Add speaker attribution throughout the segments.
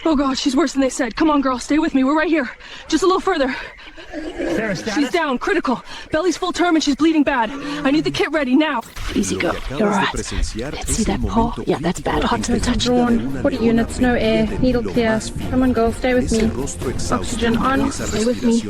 Speaker 1: Oh God, she's worse than they said. Come on, girl, stay with me. We're right here. Just a little further.
Speaker 2: Sarah, status?
Speaker 1: She's down, critical. Belly's full term and she's bleeding bad. I need the kit ready now.
Speaker 3: Easy go. You're alright. Let's see that paw. Yeah, that's bad. Hot to touch.
Speaker 4: Drawn. 40 units, no air. Needle clear. Come on, girl, stay with me. Oxygen on.
Speaker 1: Stay with me.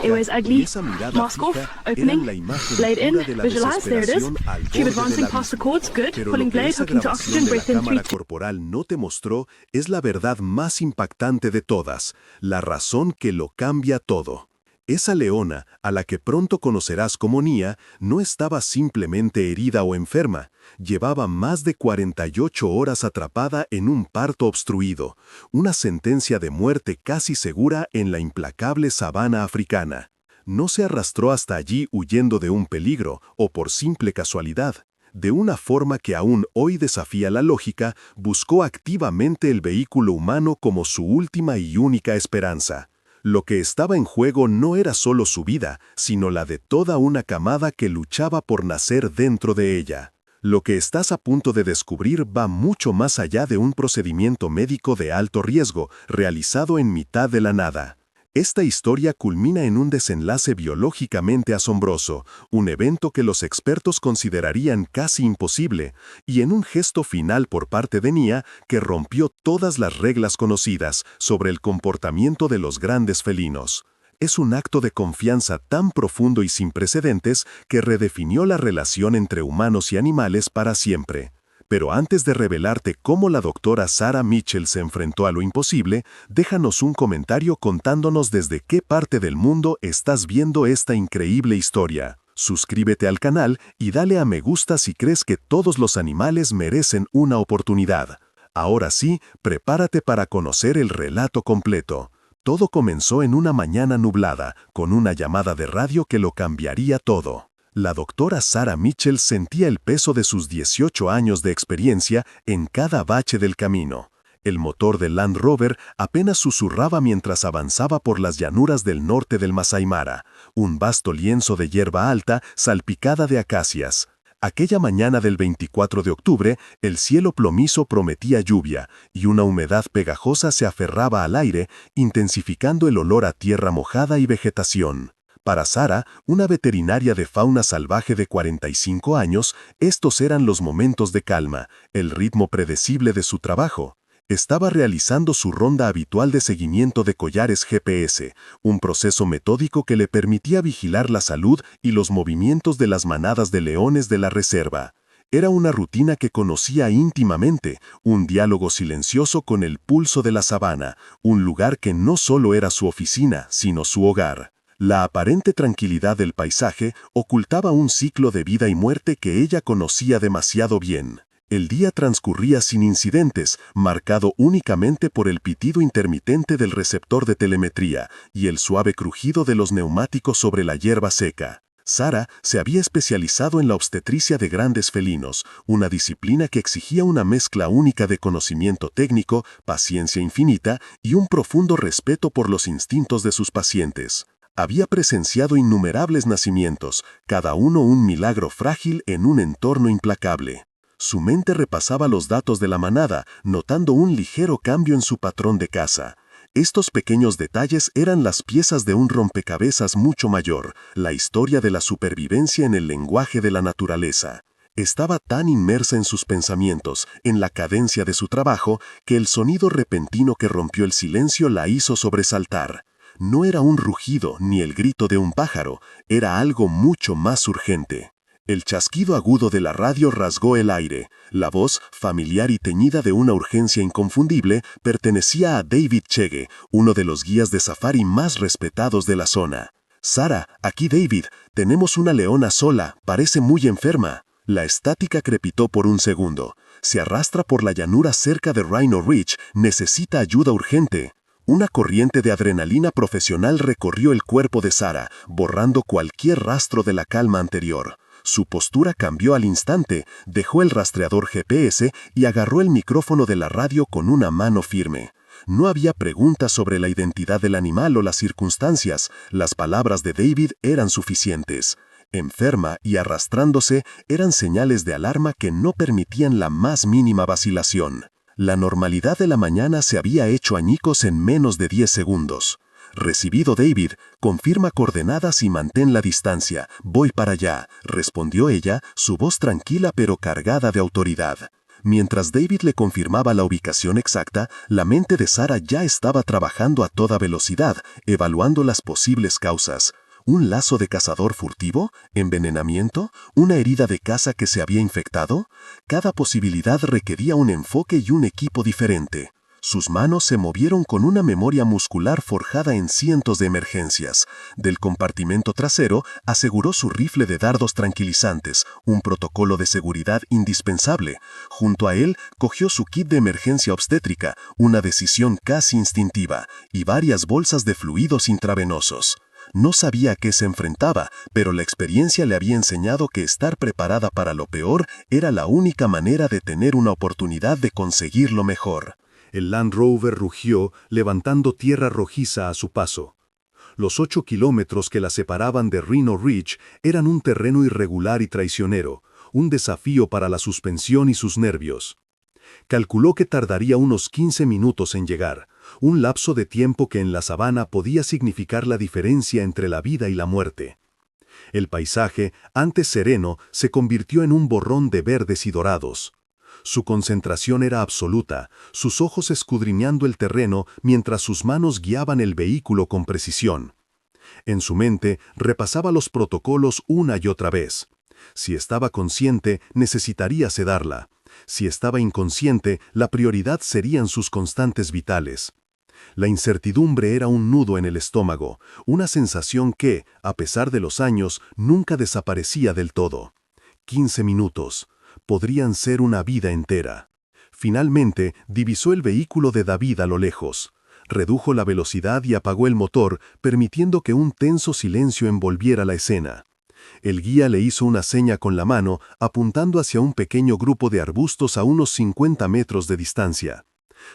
Speaker 1: Airways ugly. Mask off. Opening. Blade in. Visualize. There it is. Keep advancing past the cords. Good. Pulling blade. Hooking to oxygen. Breath in 3, 2.
Speaker 5: Corporal no te mostró es la verdad más impactante de todas, la razón que lo cambia todo. Esa leona, a la que pronto conocerás como Nia, no estaba simplemente herida o enferma, llevaba más de 48 horas atrapada en un parto obstruido, una sentencia de muerte casi segura en la implacable sabana africana. No se arrastró hasta allí huyendo de un peligro o por simple casualidad. De una forma que aún hoy desafía la lógica, buscó activamente el vehículo humano como su última y única esperanza. Lo que estaba en juego no era solo su vida, sino la de toda una camada que luchaba por nacer dentro de ella. Lo que estás a punto de descubrir va mucho más allá de un procedimiento médico de alto riesgo, realizado en mitad de la nada. Esta historia culmina en un desenlace biológicamente asombroso, un evento que los expertos considerarían casi imposible, y en un gesto final por parte de Nia que rompió todas las reglas conocidas sobre el comportamiento de los grandes felinos. Es un acto de confianza tan profundo y sin precedentes que redefinió la relación entre humanos y animales para siempre. Pero antes de revelarte cómo la doctora Sarah Mitchell se enfrentó a lo imposible, déjanos un comentario contándonos desde qué parte del mundo estás viendo esta increíble historia. Suscríbete al canal y dale a me gusta si crees que todos los animales merecen una oportunidad. Ahora sí, prepárate para conocer el relato completo. Todo comenzó en una mañana nublada, con una llamada de radio que lo cambiaría todo. La doctora Sarah Mitchell sentía el peso de sus 18 años de experiencia en cada bache del camino. El motor del Land Rover apenas susurraba mientras avanzaba por las llanuras del norte del Masai Mara, un vasto lienzo de hierba alta salpicada de acacias. Aquella mañana del 24 de octubre, el cielo plomizo prometía lluvia y una humedad pegajosa se aferraba al aire, intensificando el olor a tierra mojada y vegetación. Para Sarah, una veterinaria de fauna salvaje de 45 años, estos eran los momentos de calma, el ritmo predecible de su trabajo. Estaba realizando su ronda habitual de seguimiento de collares GPS, un proceso metódico que le permitía vigilar la salud y los movimientos de las manadas de leones de la reserva. Era una rutina que conocía íntimamente, un diálogo silencioso con el pulso de la sabana, un lugar que no solo era su oficina, sino su hogar. La aparente tranquilidad del paisaje ocultaba un ciclo de vida y muerte que ella conocía demasiado bien. El día transcurría sin incidentes, marcado únicamente por el pitido intermitente del receptor de telemetría y el suave crujido de los neumáticos sobre la hierba seca. Sarah se había especializado en la obstetricia de grandes felinos, una disciplina que exigía una mezcla única de conocimiento técnico, paciencia infinita y un profundo respeto por los instintos de sus pacientes. Había presenciado innumerables nacimientos, cada uno un milagro frágil en un entorno implacable. Su mente repasaba los datos de la manada, notando un ligero cambio en su patrón de caza. Estos pequeños detalles eran las piezas de un rompecabezas mucho mayor, la historia de la supervivencia en el lenguaje de la naturaleza. Estaba tan inmersa en sus pensamientos, en la cadencia de su trabajo, que el sonido repentino que rompió el silencio la hizo sobresaltar. No era un rugido ni el grito de un pájaro, era algo mucho más urgente. El chasquido agudo de la radio rasgó el aire. La voz, familiar y teñida de una urgencia inconfundible, pertenecía a David Chege, uno de los guías de safari más respetados de la zona. «Sarah, aquí David, tenemos una leona sola, parece muy enferma». La estática crepitó por un segundo. Se arrastra por la llanura cerca de Rhino Ridge, necesita ayuda urgente. Una corriente de adrenalina profesional recorrió el cuerpo de Sarah, borrando cualquier rastro de la calma anterior. Su postura cambió al instante, dejó el rastreador GPS y agarró el micrófono de la radio con una mano firme. No había preguntas sobre la identidad del animal o las circunstancias, las palabras de David eran suficientes. Enferma y arrastrándose eran señales de alarma que no permitían la más mínima vacilación. La normalidad de la mañana se había hecho añicos en menos de 10 segundos. «Recibido, David. Confirma coordenadas y mantén la distancia. Voy para allá», respondió ella, su voz tranquila pero cargada de autoridad. Mientras David le confirmaba la ubicación exacta, la mente de Sarah ya estaba trabajando a toda velocidad, evaluando las posibles causas. ¿Un lazo de cazador furtivo? ¿Envenenamiento? ¿Una herida de caza que se había infectado? Cada posibilidad requería un enfoque y un equipo diferente. Sus manos se movieron con una memoria muscular forjada en cientos de emergencias. Del compartimento trasero aseguró su rifle de dardos tranquilizantes, un protocolo de seguridad indispensable. Junto a él cogió su kit de emergencia obstétrica, una decisión casi instintiva, y varias bolsas de fluidos intravenosos. No sabía a qué se enfrentaba, pero la experiencia le había enseñado que estar preparada para lo peor era la única manera de tener una oportunidad de conseguir lo mejor. El Land Rover rugió, levantando tierra rojiza a su paso. Los 8 kilómetros que la separaban de Reno Ridge eran un terreno irregular y traicionero, un desafío para la suspensión y sus nervios. Calculó que tardaría unos 15 minutos en llegar, un lapso de tiempo que en la sabana podía significar la diferencia entre la vida y la muerte. El paisaje, antes sereno, se convirtió en un borrón de verdes y dorados. Su concentración era absoluta, sus ojos escudriñando el terreno mientras sus manos guiaban el vehículo con precisión. En su mente repasaba los protocolos una y otra vez. Si estaba consciente, necesitaría sedarla. Si estaba inconsciente, la prioridad serían sus constantes vitales. La incertidumbre era un nudo en el estómago, una sensación que, a pesar de los años, nunca desaparecía del todo. 15 minutos. Podrían ser una vida entera. Finalmente, divisó el vehículo de David a lo lejos. Redujo la velocidad y apagó el motor, permitiendo que un tenso silencio envolviera la escena. El guía le hizo una seña con la mano, apuntando hacia un pequeño grupo de arbustos a unos 50 metros de distancia.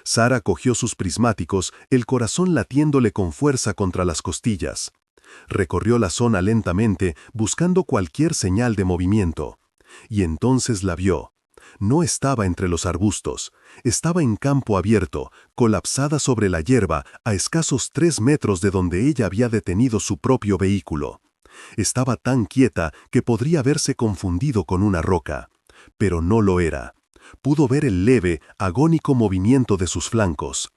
Speaker 5: Sarah cogió sus prismáticos, el corazón latiéndole con fuerza contra las costillas. Recorrió la zona lentamente, buscando cualquier señal de movimiento. Y entonces la vio. No estaba entre los arbustos. Estaba en campo abierto, colapsada sobre la hierba, a escasos 3 metros de donde ella había detenido su propio vehículo. Estaba tan quieta que podría haberse confundido con una roca. Pero no lo era. Pudo ver el leve, agónico movimiento de sus flancos.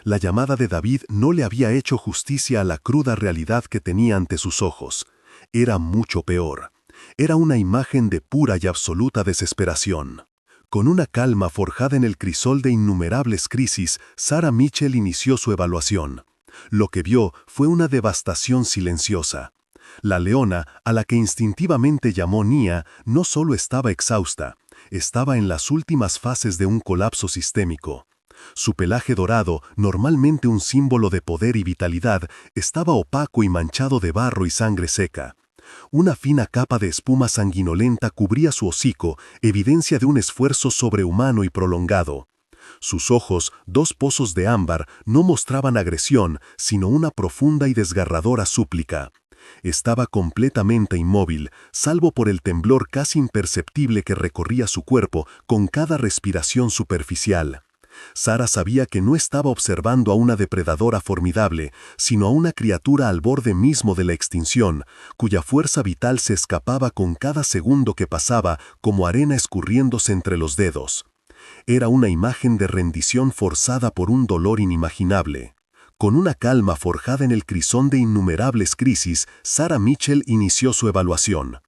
Speaker 5: La llamada de David no le había hecho justicia a la cruda realidad que tenía ante sus ojos. Era mucho peor. Era una imagen de pura y absoluta desesperación. Con una calma forjada en el crisol de innumerables crisis, Sarah Mitchell inició su evaluación. Lo que vio fue una devastación silenciosa. La leona, a la que instintivamente llamó Nia, no solo estaba exhausta, estaba en las últimas fases de un colapso sistémico. Su pelaje dorado, normalmente un símbolo de poder y vitalidad, estaba opaco y manchado de barro y sangre seca. Una fina capa de espuma sanguinolenta cubría su hocico, evidencia de un esfuerzo sobrehumano y prolongado. Sus ojos, 2 pozos de ámbar, no mostraban agresión, sino una profunda y desgarradora súplica. Estaba completamente inmóvil, salvo por el temblor casi imperceptible que recorría su cuerpo con cada respiración superficial. Sarah sabía que no estaba observando a una depredadora formidable, sino a una criatura al borde mismo de la extinción, cuya fuerza vital se escapaba con cada segundo que pasaba como arena escurriéndose entre los dedos. Era una imagen de rendición forzada por un dolor inimaginable. Con una calma forjada en el crisol de innumerables crisis, Sarah Mitchell inició su evaluación.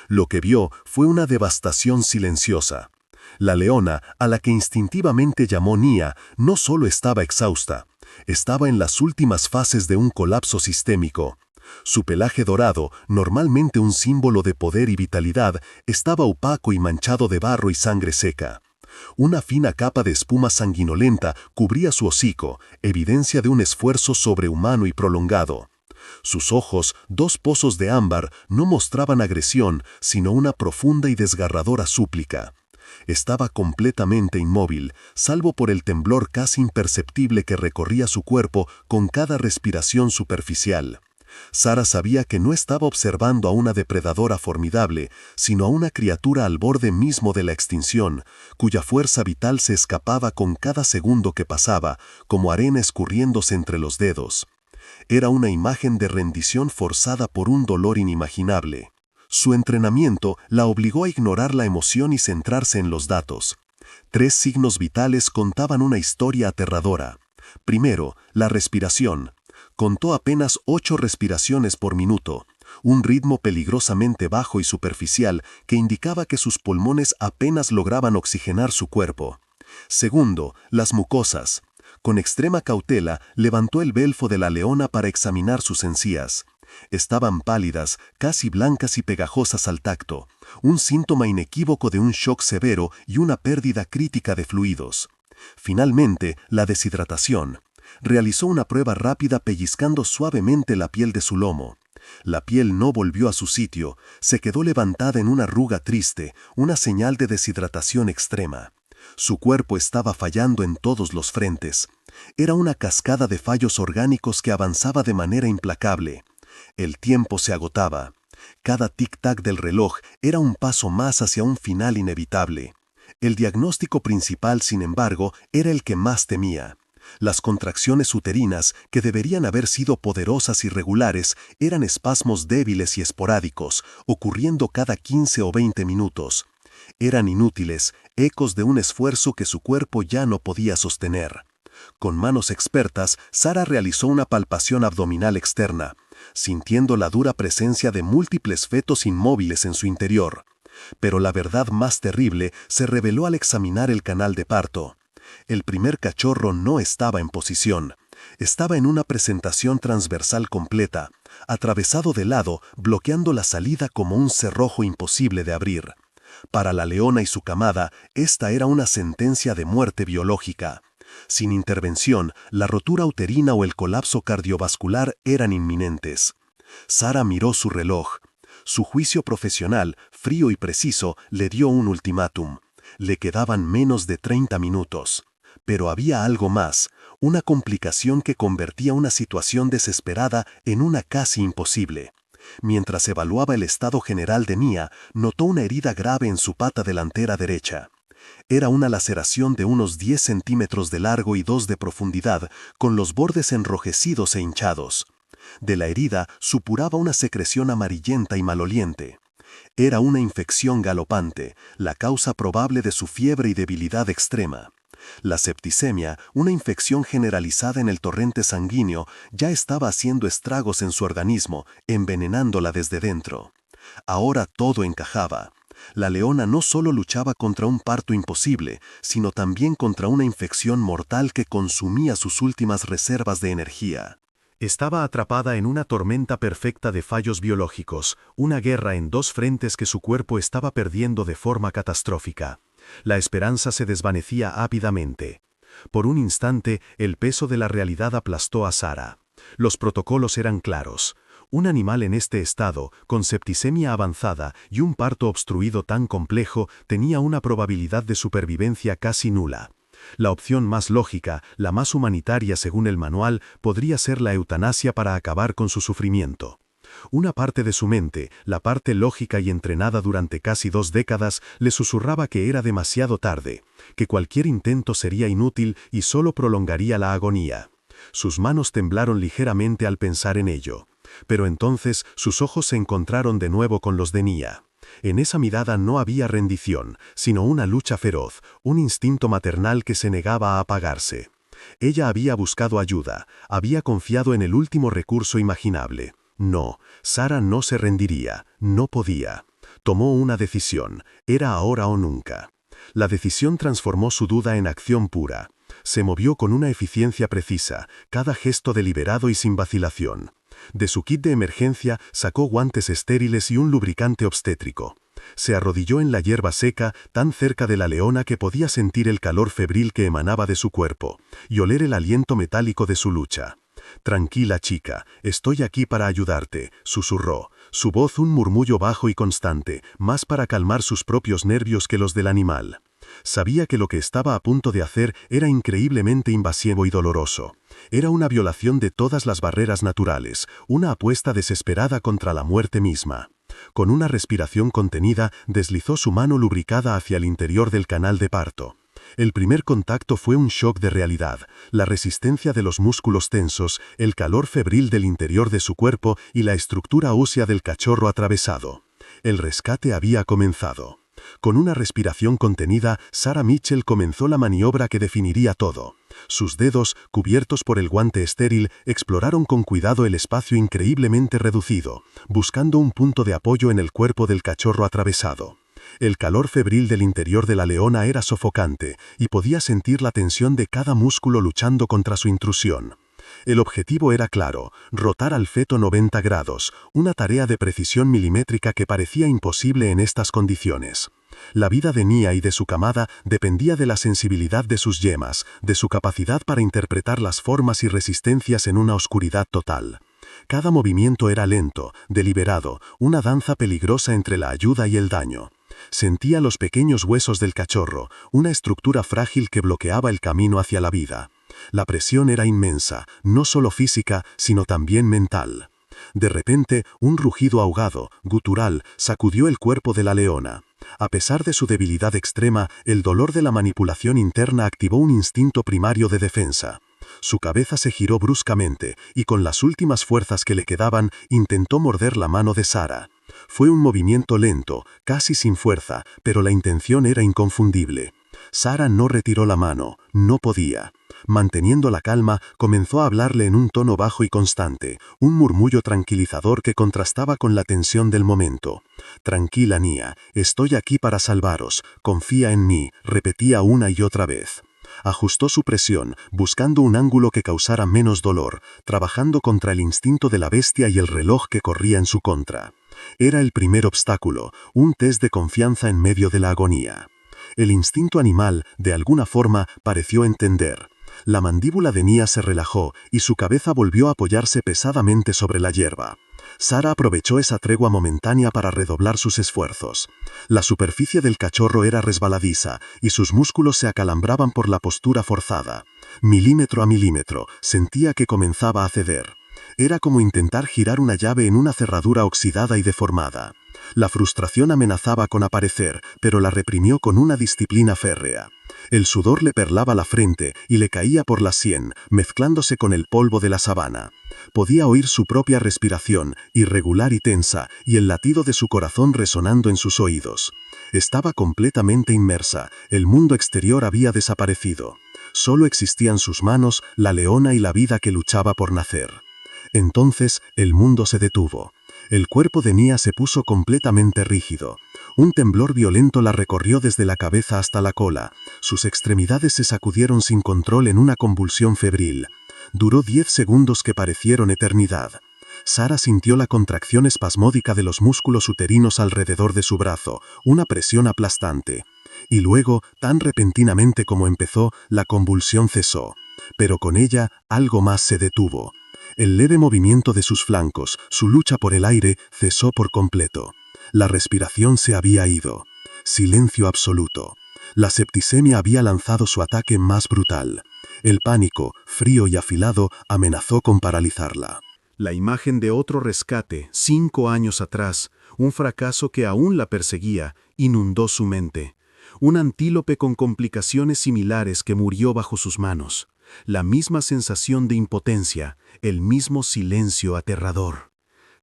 Speaker 5: Lo que vio fue una devastación silenciosa. La leona, a la que instintivamente llamó Nia, no solo estaba exhausta, estaba en las últimas fases de un colapso sistémico. Su pelaje dorado, normalmente un símbolo de poder y vitalidad, estaba opaco y manchado de barro y sangre seca. Una fina capa de espuma sanguinolenta cubría su hocico, evidencia de un esfuerzo sobrehumano y prolongado. Sus ojos, 2 pozos de ámbar, no mostraban agresión, sino una profunda y desgarradora súplica. Estaba completamente inmóvil, salvo por el temblor casi imperceptible que recorría su cuerpo con cada respiración superficial. Sara sabía que no estaba observando a una depredadora formidable, sino a una criatura al borde mismo de la extinción, cuya fuerza vital se escapaba con cada segundo que pasaba, como arena escurriéndose entre los dedos. Era una imagen de rendición forzada por un dolor inimaginable. Su entrenamiento la obligó a ignorar la emoción y centrarse en los datos. 3 signos vitales contaban una historia aterradora. Primero, la respiración. Contó apenas 8 respiraciones por minuto, un ritmo peligrosamente bajo y superficial que indicaba que sus pulmones apenas lograban oxigenar su cuerpo. Segundo, las mucosas. Con extrema cautela, levantó el belfo de la leona para examinar sus encías. Estaban pálidas, casi blancas y pegajosas al tacto, un síntoma inequívoco de un shock severo y una pérdida crítica de fluidos. Finalmente, la deshidratación. Realizó una prueba rápida pellizcando suavemente la piel de su lomo. La piel no volvió a su sitio, se quedó levantada en una arruga triste, una señal de deshidratación extrema. Su cuerpo estaba fallando en todos los frentes. Era una cascada de fallos orgánicos que avanzaba de manera implacable. El tiempo se agotaba. Cada tic-tac del reloj era un paso más hacia un final inevitable. El diagnóstico principal, sin embargo, era el que más temía. Las contracciones uterinas, que deberían haber sido poderosas y regulares, eran espasmos débiles y esporádicos, ocurriendo cada 15 o 20 minutos. Eran inútiles, ecos de un esfuerzo que su cuerpo ya no podía sostener. Con manos expertas, Sara realizó una palpación abdominal externa, sintiendo la dura presencia de múltiples fetos inmóviles en su interior. Pero la verdad más terrible se reveló al examinar el canal de parto. El primer cachorro no estaba en posición. Estaba en una presentación transversal completa, atravesado de lado, bloqueando la salida como un cerrojo imposible de abrir. Para la leona y su camada, esta era una sentencia de muerte biológica. Sin intervención, la rotura uterina o el colapso cardiovascular eran inminentes. Sara miró su reloj. Su juicio profesional, frío y preciso, le dio un ultimátum. Le quedaban menos de 30 minutos. Pero había algo más, una complicación que convertía una situación desesperada en una casi imposible. Mientras evaluaba el estado general de Mia, notó una herida grave en su pata delantera derecha. Era una laceración de unos 10 centímetros de largo y 2 de profundidad, con los bordes enrojecidos e hinchados. De la herida supuraba una secreción amarillenta y maloliente. Era una infección galopante, la causa probable de su fiebre y debilidad extrema. La septicemia, una infección generalizada en el torrente sanguíneo, ya estaba haciendo estragos en su organismo, envenenándola desde dentro. Ahora todo encajaba. La leona no solo luchaba contra un parto imposible, sino también contra una infección mortal que consumía sus últimas reservas de energía. Estaba atrapada en una tormenta perfecta de fallos biológicos, una guerra en 2 frentes que su cuerpo estaba perdiendo de forma catastrófica. La esperanza se desvanecía ávidamente. Por un instante, el peso de la realidad aplastó a Sara. Los protocolos eran claros. Un animal en este estado, con septicemia avanzada y un parto obstruido tan complejo, tenía una probabilidad de supervivencia casi nula. La opción más lógica, la más humanitaria según el manual, podría ser la eutanasia para acabar con su sufrimiento. Una parte de su mente, la parte lógica y entrenada durante casi 2 décadas, le susurraba que era demasiado tarde, que cualquier intento sería inútil y solo prolongaría la agonía. Sus manos temblaron ligeramente al pensar en ello. Pero entonces sus ojos se encontraron de nuevo con los de Nia. En esa mirada no había rendición, sino una lucha feroz, un instinto maternal que se negaba a apagarse. Ella había buscado ayuda, había confiado en el último recurso imaginable. No, Sara no se rendiría, no podía. Tomó una decisión, era ahora o nunca. La decisión transformó su duda en acción pura. Se movió con una eficiencia precisa, cada gesto deliberado y sin vacilación. De su kit de emergencia sacó guantes estériles y un lubricante obstétrico. Se arrodilló en la hierba seca, tan cerca de la leona que podía sentir el calor febril que emanaba de su cuerpo, y oler el aliento metálico de su lucha. «Tranquila, chica, estoy aquí para ayudarte», susurró, su voz un murmullo bajo y constante, más para calmar sus propios nervios que los del animal. Sabía que lo que estaba a punto de hacer era increíblemente invasivo y doloroso. Era una violación de todas las barreras naturales, una apuesta desesperada contra la muerte misma. Con una respiración contenida, deslizó su mano lubricada hacia el interior del canal de parto. El primer contacto fue un shock de realidad, la resistencia de los músculos tensos, el calor febril del interior de su cuerpo y la estructura ósea del cachorro atravesado. El rescate había comenzado. Con una respiración contenida, Sarah Mitchell comenzó la maniobra que definiría todo. Sus dedos, cubiertos por el guante estéril, exploraron con cuidado el espacio increíblemente reducido, buscando un punto de apoyo en el cuerpo del cachorro atravesado. El calor febril del interior de la leona era sofocante, y podía sentir la tensión de cada músculo luchando contra su intrusión. El objetivo era claro, rotar al feto 90 grados, una tarea de precisión milimétrica que parecía imposible en estas condiciones. La vida de Nia y de su camada dependía de la sensibilidad de sus yemas, de su capacidad para interpretar las formas y resistencias en una oscuridad total. Cada movimiento era lento, deliberado, una danza peligrosa entre la ayuda y el daño. Sentía los pequeños huesos del cachorro, una estructura frágil que bloqueaba el camino hacia la vida. La presión era inmensa, no solo física, sino también mental. De repente, un rugido ahogado, gutural, sacudió el cuerpo de la leona. A pesar de su debilidad extrema, el dolor de la manipulación interna activó un instinto primario de defensa. Su cabeza se giró bruscamente, y con las últimas fuerzas que le quedaban, intentó morder la mano de Sarah. Fue un movimiento lento, casi sin fuerza, pero la intención era inconfundible. Sarah no retiró la mano, no podía. Manteniendo la calma, comenzó a hablarle en un tono bajo y constante, un murmullo tranquilizador que contrastaba con la tensión del momento. «Tranquila, Nia, estoy aquí para salvaros, confía en mí», repetía una y otra vez. Ajustó su presión, buscando un ángulo que causara menos dolor, trabajando contra el instinto de la bestia y el reloj que corría en su contra. Era el primer obstáculo, un test de confianza en medio de la agonía. El instinto animal, de alguna forma, pareció entender. La mandíbula de Nia se relajó y su cabeza volvió a apoyarse pesadamente sobre la hierba. Sarah aprovechó esa tregua momentánea para redoblar sus esfuerzos. La superficie del cachorro era resbaladiza y sus músculos se acalambraban por la postura forzada. Milímetro a milímetro, sentía que comenzaba a ceder. Era como intentar girar una llave en una cerradura oxidada y deformada. La frustración amenazaba con aparecer, pero la reprimió con una disciplina férrea. El sudor le perlaba la frente y le caía por la sien, mezclándose con el polvo de la sabana. Podía oír su propia respiración, irregular y tensa, y el latido de su corazón resonando en sus oídos. Estaba completamente inmersa, el mundo exterior había desaparecido. Solo existían sus manos, la leona y la vida que luchaba por nacer. Entonces, el mundo se detuvo. El cuerpo de Nia se puso completamente rígido. Un temblor violento la recorrió desde la cabeza hasta la cola. Sus extremidades se sacudieron sin control en una convulsión febril. Duró 10 segundos que parecieron eternidad. Sarah sintió la contracción espasmódica de los músculos uterinos alrededor de su brazo, una presión aplastante. Y luego, tan repentinamente como empezó, la convulsión cesó. Pero con ella, algo más se detuvo. El leve movimiento de sus flancos, su lucha por el aire, cesó por completo. La respiración se había ido. Silencio absoluto. La septicemia había lanzado su ataque más brutal. El pánico, frío y afilado, amenazó con paralizarla. La imagen de otro rescate, 5 años atrás, un fracaso que aún la perseguía, inundó su mente. Un antílope con complicaciones similares que murió bajo sus manos. La misma sensación de impotencia, el mismo silencio aterrador.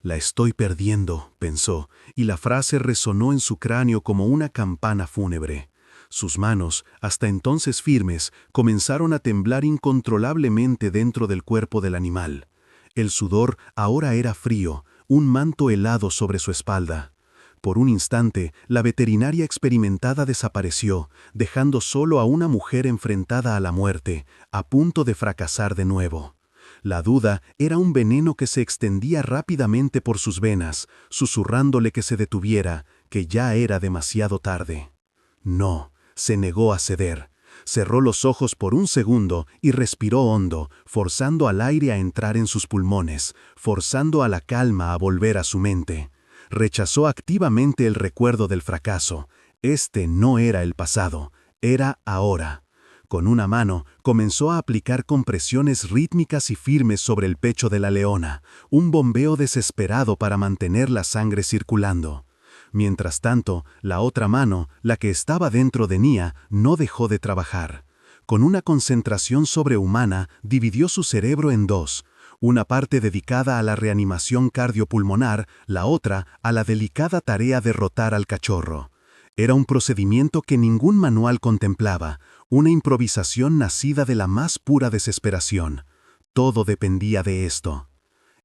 Speaker 5: «La estoy perdiendo», pensó, y la frase resonó en su cráneo como una campana fúnebre. Sus manos, hasta entonces firmes, comenzaron a temblar incontrolablemente dentro del cuerpo del animal. El sudor ahora era frío, un manto helado sobre su espalda. Por un instante, la veterinaria experimentada desapareció, dejando solo a una mujer enfrentada a la muerte, a punto de fracasar de nuevo. La duda era un veneno que se extendía rápidamente por sus venas, susurrándole que se detuviera, que ya era demasiado tarde. No, se negó a ceder. Cerró los ojos por un segundo y respiró hondo, forzando al aire a entrar en sus pulmones, forzando a la calma a volver a su mente. Rechazó activamente el recuerdo del fracaso. Este no era el pasado, Era ahora. Con una mano, comenzó a aplicar compresiones rítmicas y firmes sobre el pecho de la leona, un bombeo desesperado para mantener la sangre circulando. Mientras tanto, la otra mano, la que estaba dentro de Nia, no dejó de trabajar. Con una concentración sobrehumana, dividió su cerebro en dos, una parte dedicada a la reanimación cardiopulmonar, la otra a la delicada tarea de rotar al cachorro. Era un procedimiento que ningún manual contemplaba, una improvisación nacida de la más pura desesperación. Todo dependía de esto.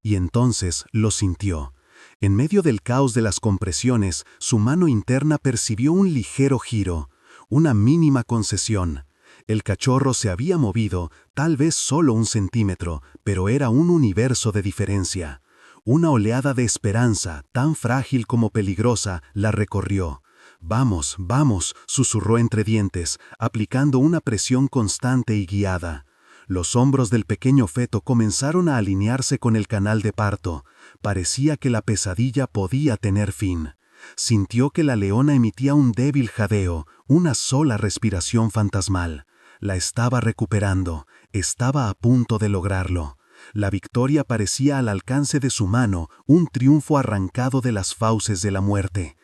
Speaker 5: Y entonces lo sintió. En medio del caos de las compresiones, su mano interna percibió un ligero giro, una mínima concesión. El cachorro se había movido, tal vez solo 1 centímetro, pero era un universo de diferencia. Una oleada de esperanza, tan frágil como peligrosa, la recorrió. «Vamos, vamos», susurró entre dientes, aplicando una presión constante y guiada. Los hombros del pequeño feto comenzaron a alinearse con el canal de parto. Parecía que la pesadilla podía tener fin. Sintió que la leona emitía un débil jadeo, una sola respiración fantasmal. La estaba recuperando, estaba a punto de lograrlo. La victoria parecía al alcance de su mano, un triunfo arrancado de las fauces de la muerte.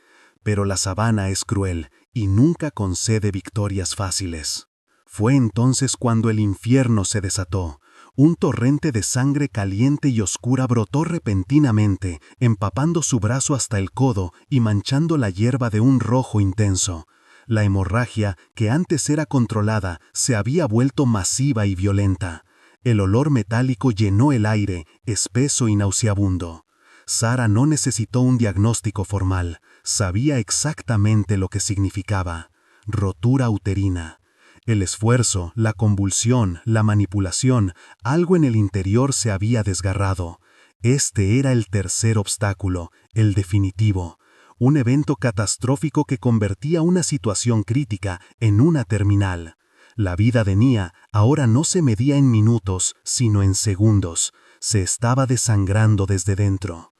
Speaker 5: Pero la sabana es cruel y nunca concede victorias fáciles. Fue entonces cuando el infierno se desató. Un torrente de sangre caliente y oscura brotó repentinamente, empapando su brazo hasta el codo y manchando la hierba de un rojo intenso. La hemorragia, que antes era controlada, se había vuelto masiva y violenta. El olor metálico llenó el aire, espeso y nauseabundo. Sara no necesitó un diagnóstico formal. Sabía exactamente lo que significaba. Rotura uterina. El esfuerzo, la convulsión, la manipulación, algo en el interior se había desgarrado. Este era el tercer obstáculo, el definitivo. Un evento catastrófico que convertía una situación crítica en una terminal. La vida de Nia ahora no se medía en minutos, sino en segundos. Se estaba desangrando desde dentro.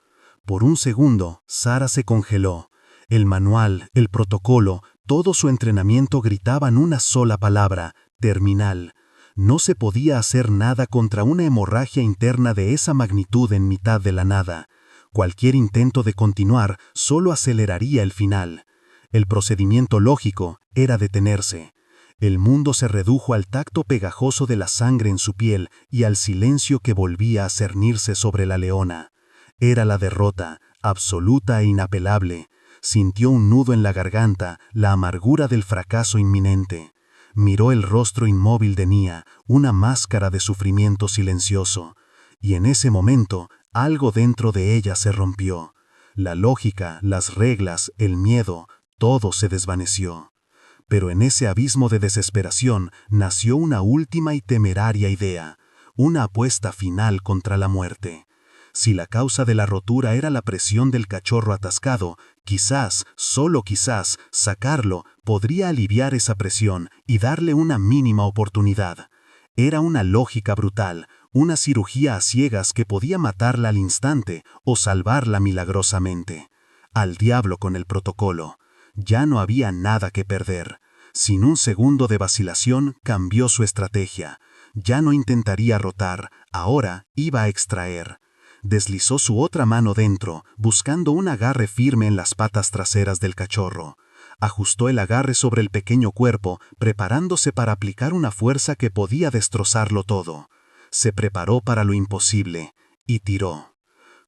Speaker 5: Por un segundo, Sara se congeló. El manual, el protocolo, todo su entrenamiento gritaban una sola palabra: terminal. No se podía hacer nada contra una hemorragia interna de esa magnitud en mitad de la nada. Cualquier intento de continuar solo aceleraría el final. El procedimiento lógico era detenerse. El mundo se redujo al tacto pegajoso de la sangre en su piel y al silencio que volvía a cernirse sobre la leona. Era la derrota, absoluta e inapelable. Sintió un nudo en la garganta, la amargura del fracaso inminente. Miró el rostro inmóvil de Nia, una máscara de sufrimiento silencioso. Y en ese momento, algo dentro de ella se rompió. La lógica, las reglas, el miedo, todo se desvaneció. Pero en ese abismo de desesperación nació una última y temeraria idea, una apuesta final contra la muerte. Si la causa de la rotura era la presión del cachorro atascado, quizás, solo quizás, sacarlo podría aliviar esa presión y darle una mínima oportunidad. Era una lógica brutal, una cirugía a ciegas que podía matarla al instante o salvarla milagrosamente. Al diablo con el protocolo. Ya no había nada que perder. Sin un segundo de vacilación, cambió su estrategia. Ya no intentaría rotar, ahora iba a extraer. Deslizó su otra mano dentro, buscando un agarre firme en las patas traseras del cachorro. Ajustó el agarre sobre el pequeño cuerpo, preparándose para aplicar una fuerza que podía destrozarlo todo. Se preparó para lo imposible, y tiró.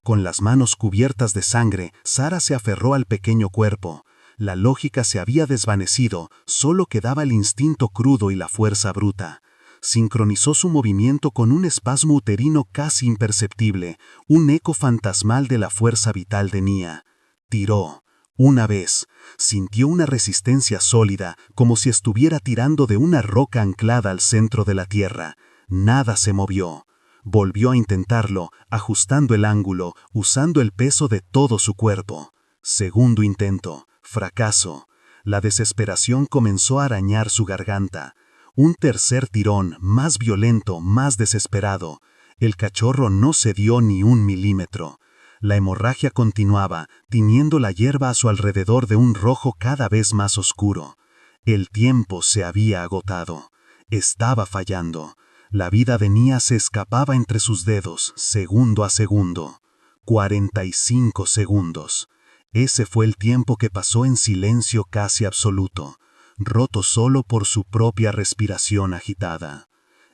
Speaker 5: Con las manos cubiertas de sangre, Sara se aferró al pequeño cuerpo. La lógica se había desvanecido, solo quedaba el instinto crudo y la fuerza bruta. Sincronizó su movimiento con un espasmo uterino casi imperceptible, un eco fantasmal de la fuerza vital de Nia. Tiró. Una vez. Sintió una resistencia sólida, como si estuviera tirando de una roca anclada al centro de la tierra. Nada se movió. Volvió a intentarlo, ajustando el ángulo, usando el peso de todo su cuerpo. Segundo intento. Fracaso. La desesperación comenzó a arañar su garganta. Un tercer tirón, más violento, más desesperado. El cachorro no cedió ni 1 milímetro. La hemorragia continuaba, tiñendo la hierba a su alrededor de un rojo cada vez más oscuro.
Speaker 2: El tiempo se había agotado. Estaba fallando. La vida de Nia se escapaba entre sus dedos, segundo a segundo. 45 segundos. Ese fue el tiempo que pasó en silencio casi absoluto, roto solo por su propia respiración agitada.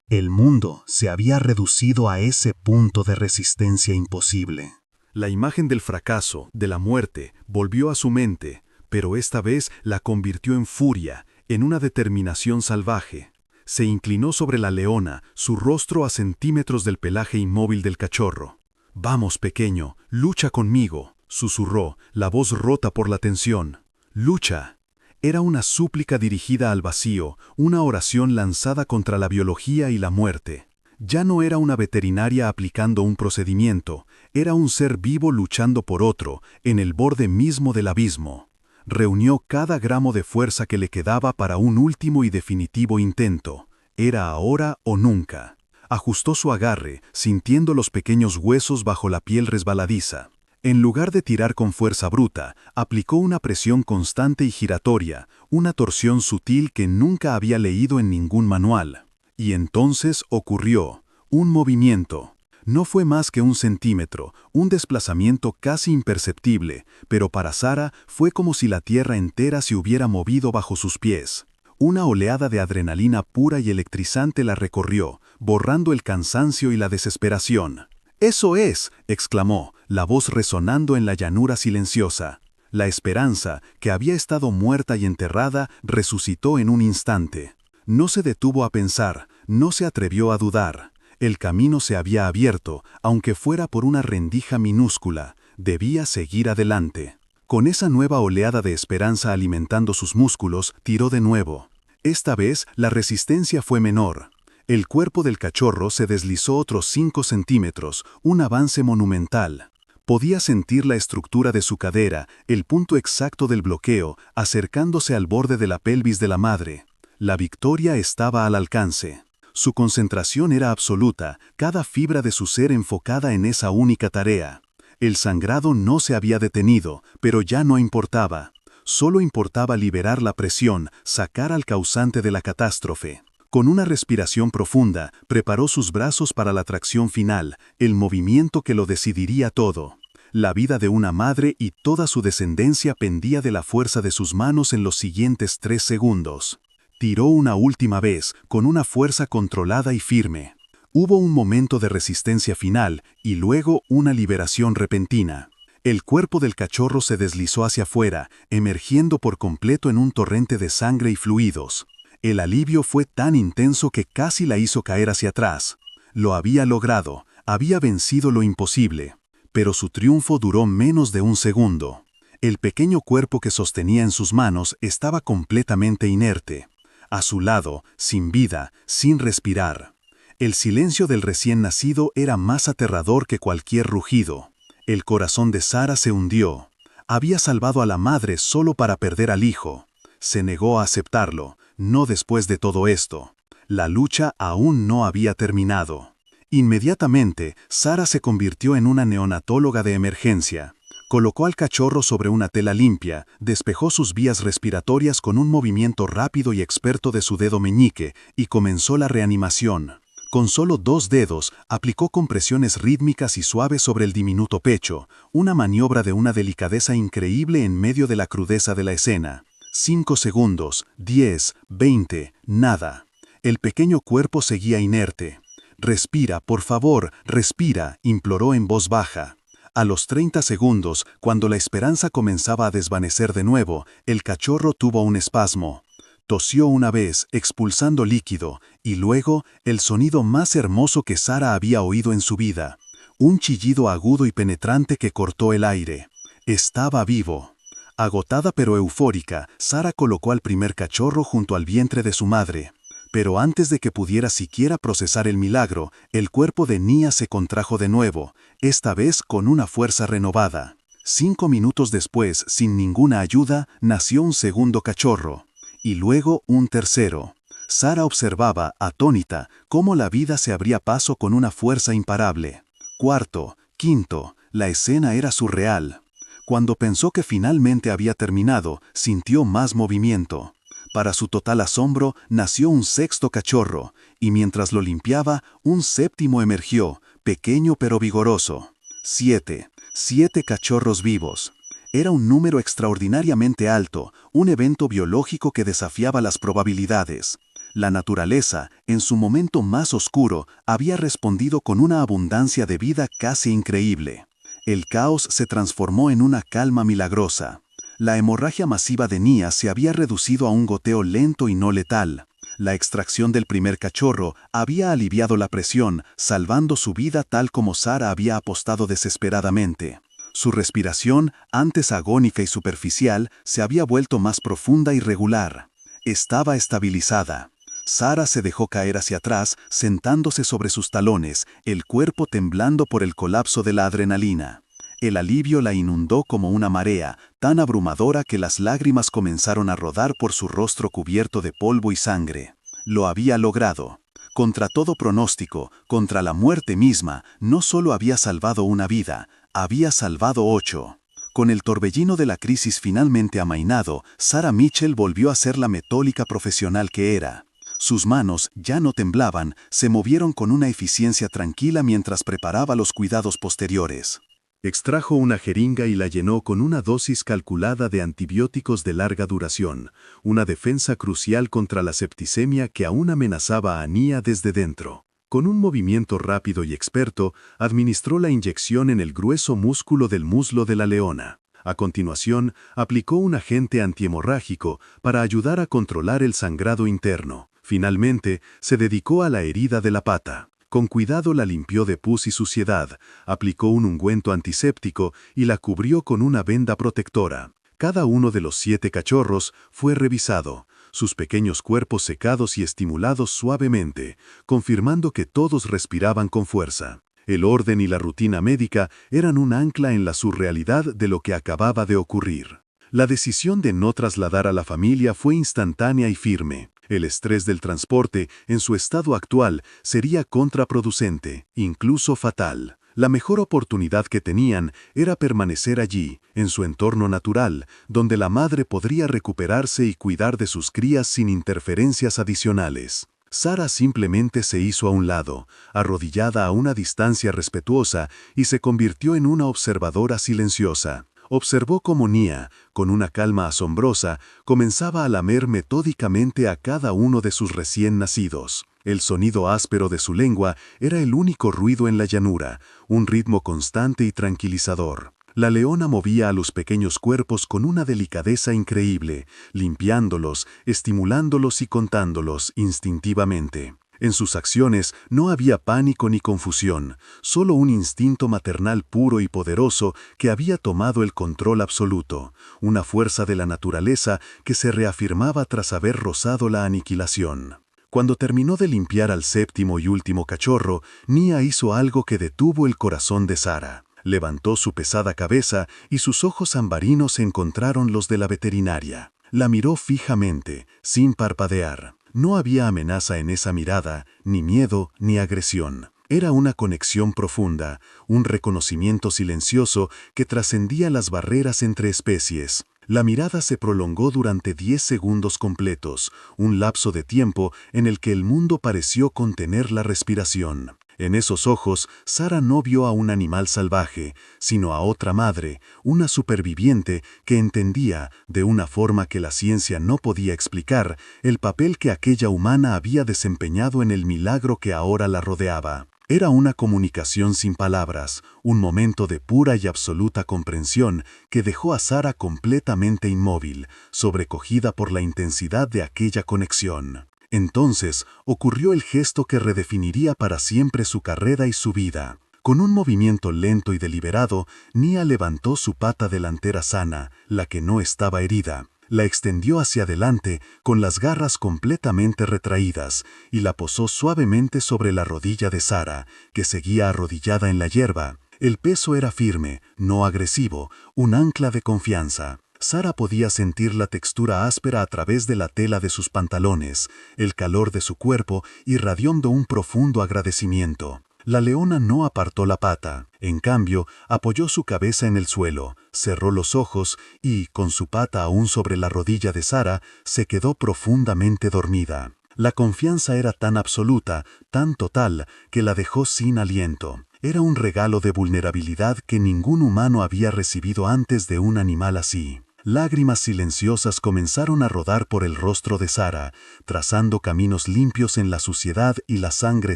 Speaker 2: El mundo se había reducido a ese punto de resistencia imposible.
Speaker 5: La imagen del fracaso, de la muerte, volvió a su mente, pero esta vez la convirtió en furia, en una determinación salvaje. Se inclinó sobre la leona, su rostro a centímetros del pelaje inmóvil del cachorro. «Vamos, pequeño, lucha conmigo», susurró, la voz rota por la tensión. «Lucha». Era una súplica dirigida al vacío, una oración lanzada contra la biología y la muerte. Ya no era una veterinaria aplicando un procedimiento, era un ser vivo luchando por otro, en el borde mismo del abismo. Reunió cada gramo de fuerza que le quedaba para un último y definitivo intento. Era ahora o nunca. Ajustó su agarre, sintiendo los pequeños huesos bajo la piel resbaladiza. En lugar de tirar con fuerza bruta, aplicó una presión constante y giratoria, una torsión sutil que nunca había leído en ningún manual. Y entonces ocurrió un movimiento. No fue más que un centímetro, un desplazamiento casi imperceptible, pero para Sara fue como si la tierra entera se hubiera movido bajo sus pies. Una oleada de adrenalina pura y electrizante la recorrió, borrando el cansancio y la desesperación. «¡Eso es!», exclamó, la voz resonando en la llanura silenciosa. La esperanza, que había estado muerta y enterrada, resucitó en un instante. No se detuvo a pensar, no se atrevió a dudar. El camino se había abierto, aunque fuera por una rendija minúscula. Debía seguir adelante. Con esa nueva oleada de esperanza alimentando sus músculos, tiró de nuevo. Esta vez, la resistencia fue menor. El cuerpo del cachorro se deslizó otros 5 centímetros, un avance monumental. Podía sentir la estructura de su cadera, el punto exacto del bloqueo, acercándose al borde de la pelvis de la madre. La victoria estaba al alcance. Su concentración era absoluta, cada fibra de su ser enfocada en esa única tarea. El sangrado no se había detenido, pero ya no importaba. Solo importaba liberar la presión, sacar al causante de la catástrofe. Con una respiración profunda, preparó sus brazos para la tracción final, el movimiento que lo decidiría todo. La vida de una madre y toda su descendencia pendía de la fuerza de sus manos en los siguientes 3 segundos. Tiró una última vez, con una fuerza controlada y firme. Hubo un momento de resistencia final y luego una liberación repentina. El cuerpo del cachorro se deslizó hacia afuera, emergiendo por completo en un torrente de sangre y fluidos. El alivio fue tan intenso que casi la hizo caer hacia atrás. Lo había logrado, había vencido lo imposible. Pero su triunfo duró menos de un segundo. El pequeño cuerpo que sostenía en sus manos estaba completamente inerte. A su lado, sin vida, sin respirar. El silencio del recién nacido era más aterrador que cualquier rugido. El corazón de Sara se hundió. Había salvado a la madre solo para perder al hijo. Se negó a aceptarlo, no después de todo esto. La lucha aún no había terminado. Inmediatamente, Sara se convirtió en una neonatóloga de emergencia. Colocó al cachorro sobre una tela limpia, despejó sus vías respiratorias con un movimiento rápido y experto de su dedo meñique y comenzó la reanimación. Con solo 2 dedos, aplicó compresiones rítmicas y suaves sobre el diminuto pecho, una maniobra de una delicadeza increíble en medio de la crudeza de la escena. 5 segundos, 10, 20, nada. El pequeño cuerpo seguía inerte. «Respira, por favor, respira», imploró en voz baja. A los 30 segundos, cuando la esperanza comenzaba a desvanecer de nuevo, el cachorro tuvo un espasmo. Tosió una vez, expulsando líquido, y luego, el sonido más hermoso que Sara había oído en su vida. Un chillido agudo y penetrante que cortó el aire. Estaba vivo. Agotada pero eufórica, Sara colocó al primer cachorro junto al vientre de su madre. Pero antes de que pudiera siquiera procesar el milagro, el cuerpo de Nia se contrajo de nuevo, esta vez con una fuerza renovada. 5 minutos después, sin ninguna ayuda, nació un segundo cachorro. Y luego un tercero. Sara observaba, atónita, cómo la vida se abría paso con una fuerza imparable. 4, 5, la escena era surreal. Cuando pensó que finalmente había terminado, sintió más movimiento.
Speaker 2: Para su total asombro, nació un sexto cachorro, y mientras lo limpiaba, un séptimo emergió, pequeño pero vigoroso. 7. 7 cachorros vivos. Era un número extraordinariamente alto, un evento biológico que desafiaba las probabilidades. La naturaleza, en su momento más oscuro, había respondido con una abundancia de vida casi increíble. El caos se transformó en una calma milagrosa. La hemorragia masiva de Nia se había reducido a un goteo lento y no letal. La extracción del primer cachorro había aliviado la presión, salvando su vida tal como Sara había apostado desesperadamente. Su respiración, antes agónica y superficial, se había vuelto más profunda y regular. Estaba estabilizada. Sara se dejó caer hacia atrás, sentándose sobre sus talones, el cuerpo temblando por el colapso de la adrenalina. El alivio la inundó como una marea, tan abrumadora que las lágrimas comenzaron a rodar por su rostro cubierto de polvo y sangre. Lo había logrado. Contra todo pronóstico, contra la muerte misma, no solo había salvado una vida, había salvado 8. Con el torbellino de la crisis finalmente amainado, Sarah Mitchell volvió a ser la metódica profesional que era. Sus manos ya no temblaban, se movieron con una eficiencia tranquila mientras preparaba los cuidados posteriores. Extrajo una jeringa y la llenó con una dosis calculada de antibióticos de larga duración, una defensa crucial contra la septicemia que aún amenazaba a Nia desde dentro. Con un movimiento rápido y experto, administró la inyección en el grueso músculo del muslo de la leona. A continuación, aplicó un agente antihemorrágico para ayudar a controlar el sangrado interno. Finalmente, se dedicó a la herida de la pata. Con cuidado la limpió de pus y suciedad, aplicó un ungüento antiséptico y la cubrió con una venda protectora. Cada uno de los 7 cachorros fue revisado, sus pequeños cuerpos secados y estimulados suavemente, confirmando que todos respiraban con fuerza. El orden y la rutina médica eran un ancla en la surrealidad de lo que acababa de ocurrir. La decisión de no trasladar a la familia fue instantánea y firme. El estrés del transporte, en su estado actual, sería contraproducente, incluso fatal. La mejor oportunidad que tenían era permanecer allí, en su entorno natural, donde la madre podría recuperarse y cuidar de sus crías sin interferencias adicionales. Sara simplemente se hizo a un lado, arrodillada a una distancia respetuosa, y se convirtió en una observadora silenciosa. Observó cómo Nia, con una calma asombrosa, comenzaba a lamer metódicamente a cada uno de sus recién nacidos. El sonido áspero de su lengua era el único ruido en la llanura, un ritmo constante y tranquilizador. La leona movía a los pequeños cuerpos con una delicadeza increíble, limpiándolos, estimulándolos y contándolos instintivamente. En sus acciones no había pánico ni confusión, solo un instinto maternal puro y poderoso que había tomado el control absoluto, una fuerza de la naturaleza que se reafirmaba tras haber rozado la aniquilación. Cuando terminó de limpiar al séptimo y último cachorro, Nia hizo algo que detuvo el corazón de Sara. Levantó su pesada cabeza y sus ojos ambarinos encontraron los de la veterinaria. La miró fijamente, sin parpadear. No había amenaza en esa mirada, ni miedo, ni agresión. Era una conexión profunda, un reconocimiento silencioso que trascendía las barreras entre especies. La mirada se prolongó durante 10 segundos completos, un lapso de tiempo en el que el mundo pareció contener la respiración. En esos ojos, Sara no vio a un animal salvaje, sino a otra madre, una superviviente que entendía, de una forma que la ciencia no podía explicar, el papel que aquella humana había desempeñado en el milagro que ahora la rodeaba. Era una comunicación sin palabras, un momento de pura y absoluta comprensión que dejó a Sara completamente inmóvil, sobrecogida por la intensidad de aquella conexión. Entonces ocurrió el gesto que redefiniría para siempre su carrera y su vida. Con un movimiento lento y deliberado, Nia levantó su pata delantera sana, la que no estaba herida. La extendió hacia adelante con las garras completamente retraídas y la posó suavemente sobre la rodilla de Sara, que seguía arrodillada en la hierba. El peso era firme, no agresivo, un ancla de confianza. Sara podía sentir la textura áspera a través de la tela de sus pantalones, el calor de su cuerpo irradiando un profundo agradecimiento. La leona no apartó la pata. En cambio, apoyó su cabeza en el suelo, cerró los ojos y, con su pata aún sobre la rodilla de Sara, se quedó profundamente dormida. La confianza era tan absoluta, tan total, que la dejó sin aliento. Era un regalo de vulnerabilidad que ningún humano había recibido antes de un animal así. Lágrimas silenciosas comenzaron a rodar por el rostro de Sara, trazando caminos limpios en la suciedad y la sangre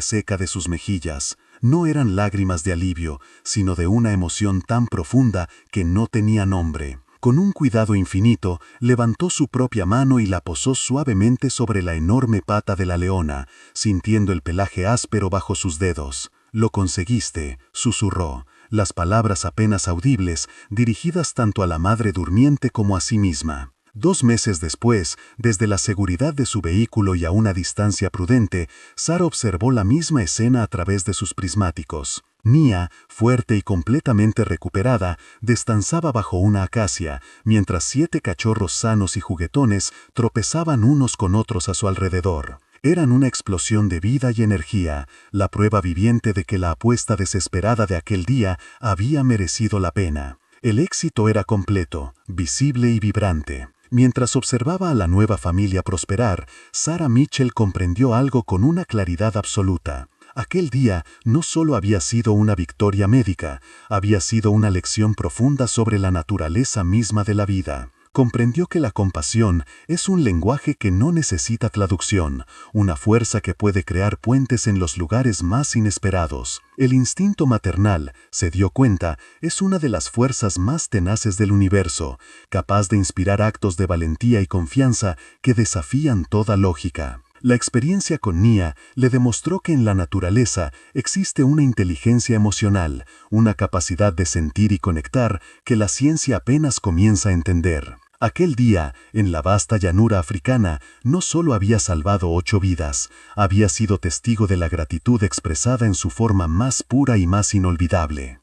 Speaker 2: seca de sus mejillas. No eran lágrimas de alivio, sino de una emoción tan profunda que no tenía nombre. Con un cuidado infinito, levantó su propia mano y la posó suavemente sobre la enorme pata de la leona, sintiendo el pelaje áspero bajo sus dedos. «Lo conseguiste», susurró, las palabras apenas audibles, dirigidas tanto a la madre durmiente como a sí misma. 2 meses después, desde la seguridad de su vehículo y a una distancia prudente, Sara observó la misma escena a través de sus prismáticos. Nia, fuerte y completamente recuperada, descansaba bajo una acacia, mientras 7 cachorros sanos y juguetones tropezaban unos con otros a su alrededor. Eran una explosión de vida y energía, la prueba viviente de que la apuesta desesperada de aquel día había merecido la pena. El éxito era completo, visible y vibrante. Mientras observaba a la nueva familia prosperar, Sarah Mitchell comprendió algo con una claridad absoluta. Aquel día no solo había sido una victoria médica, había sido una lección profunda sobre la naturaleza misma de la vida. Comprendió que la compasión es un lenguaje que no necesita traducción, una fuerza que puede crear puentes en los lugares más inesperados. El instinto maternal, se dio cuenta, es una de las fuerzas más tenaces del universo, capaz de inspirar actos de valentía y confianza que desafían toda lógica. La experiencia con Nia le demostró que en la naturaleza existe una inteligencia emocional, una capacidad de sentir y conectar que la ciencia apenas comienza a entender. Aquel día, en la vasta llanura africana, no solo había salvado 8 vidas, había sido testigo de la gratitud expresada en su forma más pura y más inolvidable.